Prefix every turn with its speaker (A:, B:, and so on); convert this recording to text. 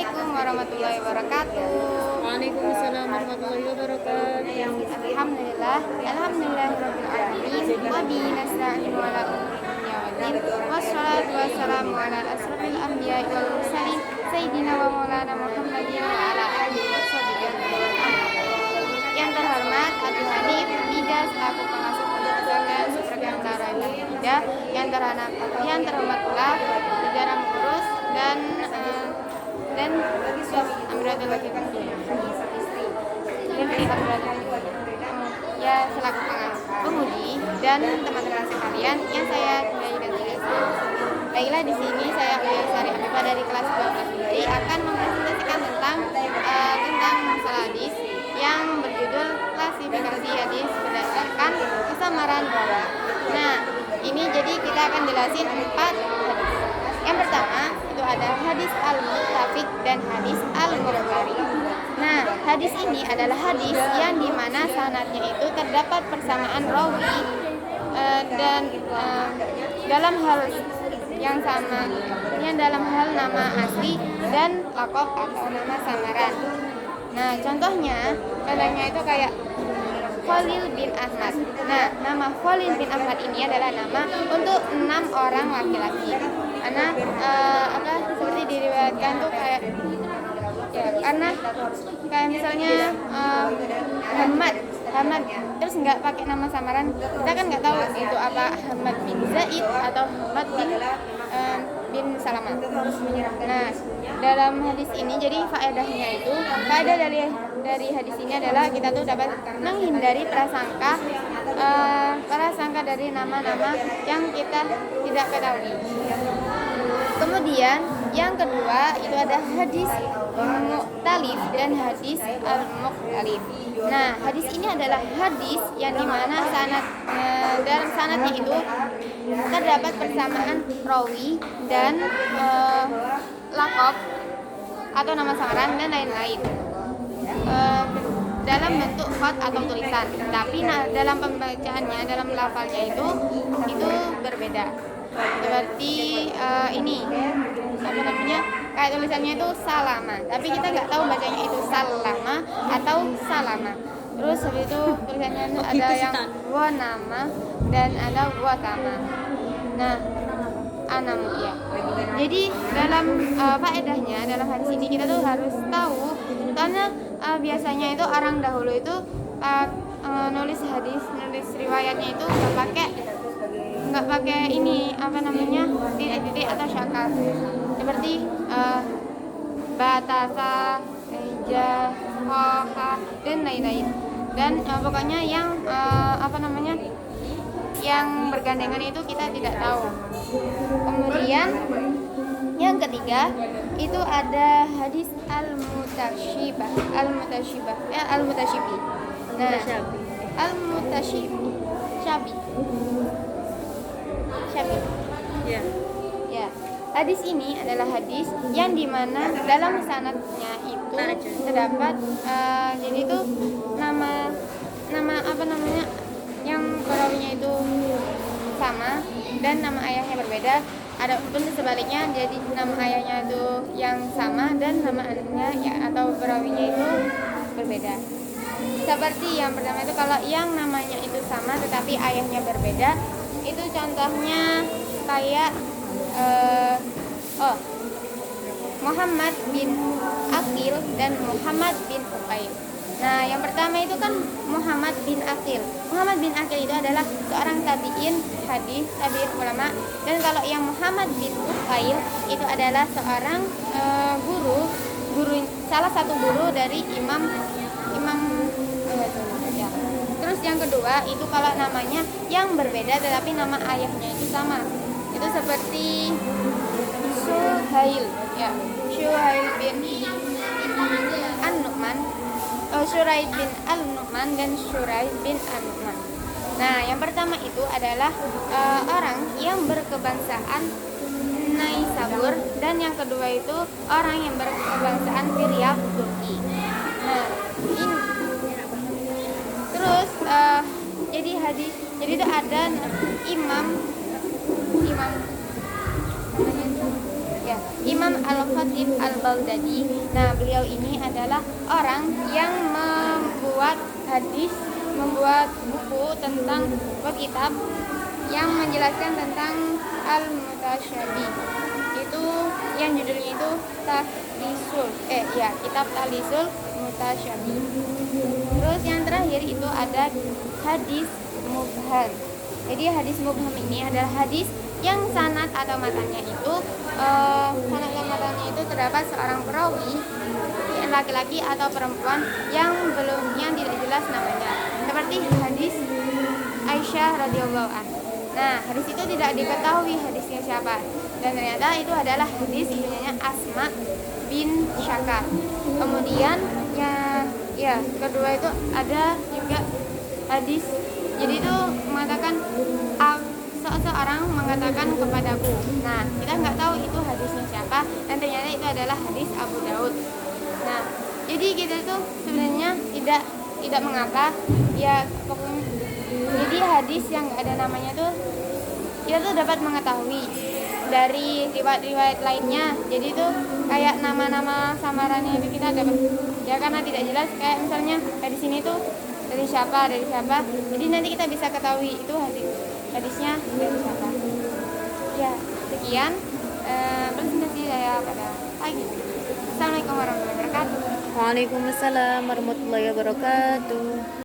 A: Assalamualaikum warahmatullahi wabarakatuh.
B: Waalaikumsalam warahmatullahi wabarakatuh.
A: Alhamdulillahirabbil alamin. Wa bihi nasta'inu ala umuri dunya waddin. Wassalatu wassalamu ala asrofil anbiya'i wal mursalin sayyidina wa maulana Muhammadin wa ala alihi washabihi ajmain. Yang terhormat Abu Hanif Bida selaku pengasuh pondok pesantren Supreme Utara Bida, yang terhormat pula jajaran pengurus dan Amiratul Wajib ya selaku pengemudi dan teman-teman sekalian yang saya cintai dan kasih. Baiklah, di sini saya Sari Amifah dari kelas 12 ini akan mempresentasikan tentang masalah hadis yang berjudul klasifikasi hadis berdasarkan kesamaran rawi. Nah, ini jadi kita akan jelasin 4 hadis. Yang pertama itu ada hadis al-muttafaq dan hadis al-mukhari. Nah, hadis ini adalah hadis yang dimana sanadnya itu terdapat persamaan rawi dan dalam hal yang sama, yang dalam hal nama asli dan laqab atau nama samaran. Nah, contohnya itu kayak Khalil bin Ahmad. Nah, nama Khalil bin Ahmad ini adalah nama untuk 6 orang laki-laki. Karena seperti diriwayatkan tuh kayak ya, karena kayak misalnya Hamad terus nggak pakai nama samaran, kita kan nggak tahu itu apa Hamad bin Zaid atau Hamad bin Salamah. Nah, dalam hadis ini jadi faedahnya itu, faedah dari hadis ini adalah kita tuh dapat menghindari prasangka dari nama-nama yang kita tidak ketahui. Kemudian yang kedua itu ada hadis mukhtalif dan hadis al-mukhtalif. Nah, hadis ini adalah hadis yang dimana dalam sanadnya itu terdapat persamaan rawi dan laqab atau nama samaran dan lain-lain dalam bentuk khat atau tulisan. Tapi dalam pembacaannya, dalam lafalnya itu berbeda. Seperti ini kayak tulisannya itu salama, tapi kita nggak tahu bacanya itu salama atau salama. Terus habis itu tulisannya itu ada yang wa nama dan ada wa tama. Nah, anamu ya. Jadi dalam faedahnya dalam hadis ini kita tuh harus tahu, karena biasanya itu orang dahulu itu nulis riwayatnya itu nggak pakai ini titik-titik atau syakal seperti batasa, eja, hoha dan lain-lain. Dan pokoknya yang yang bergandengan itu kita tidak tahu. Kemudian yang ketiga itu ada hadis al-mutashibih. Nah, al-mutasyabi. Ya. Hadis ini adalah hadis yang dimana dalam sanadnya itu terdapat jadi itu nama yang perawinya itu sama dan nama ayahnya berbeda. Ada pun sebaliknya, jadi nama ayahnya itu yang sama dan nama anaknya ya atau perawinya itu berbeda. Seperti yang pertama itu kalau yang namanya itu sama tetapi ayahnya berbeda, itu contohnya kayak Muhammad bin Aqil dan Muhammad bin Uqail. Nah, yang pertama itu kan Muhammad bin Aqil. Muhammad bin Aqil itu adalah seorang tabi'in hadis, tabi'in ulama. Dan kalau yang Muhammad bin Uqail itu adalah seorang guru salah satu guru dari imam ya. Terus yang kedua itu kalau namanya yang berbeda tetapi nama ayahnya itu sama. Itu seperti Syuhail bin An-Nu'man, Syuraid bin Al-Nu'man dan Syuraid bin An-Nu'man. Nah, yang pertama itu adalah orang yang berkebangsaan Naisabur, dan yang kedua itu orang yang berkebangsaan Firyab, Turki. Nah, ini terus jadi itu ada imam ya Imam Al-Khatib Al-Baghdadi. Nah, beliau ini adalah orang yang membuat buku tentang kitab yang menjelaskan tentang Al-Mutasyabih. Itu yang judulnya itu kitab Tahlisul Mutasyabih. Terus yang terakhir itu ada hadis mubham. Jadi hadis mubham ini adalah hadis yang sanad atau matanya itu terdapat seorang perawi laki-laki atau perempuan yang tidak jelas namanya. Seperti hadis Aisyah radhiyallahu anha. Nah, hadis itu tidak diketahui hadisnya siapa. Dan ternyata itu adalah hadis punyanya Asma bin Syakar. Kemudian kedua itu ada juga hadis. Jadi itu mengatakan seseorang mengatakan kepadaku. Nah, kita nggak tahu itu hadisnya siapa dan ternyata itu adalah hadis Abu Daud. Nah, jadi kita itu sebenarnya tidak mengapa ya pokoknya. Jadi hadis yang nggak ada namanya tuh kita tuh dapat mengetahui dari riwayat-riwayat lainnya. Jadi itu kayak nama-nama samarannya itu kita dapat ya karena tidak jelas, kayak misalnya dari sini tuh dari siapa. Jadi nanti kita bisa ketahui itu hadisnya dari siapa. Ya, sekian presentasi saya pada pagi. Assalamualaikum warahmatullahi wabarakatuh.
B: Waalaikumsalam warahmatullahi wabarakatuh.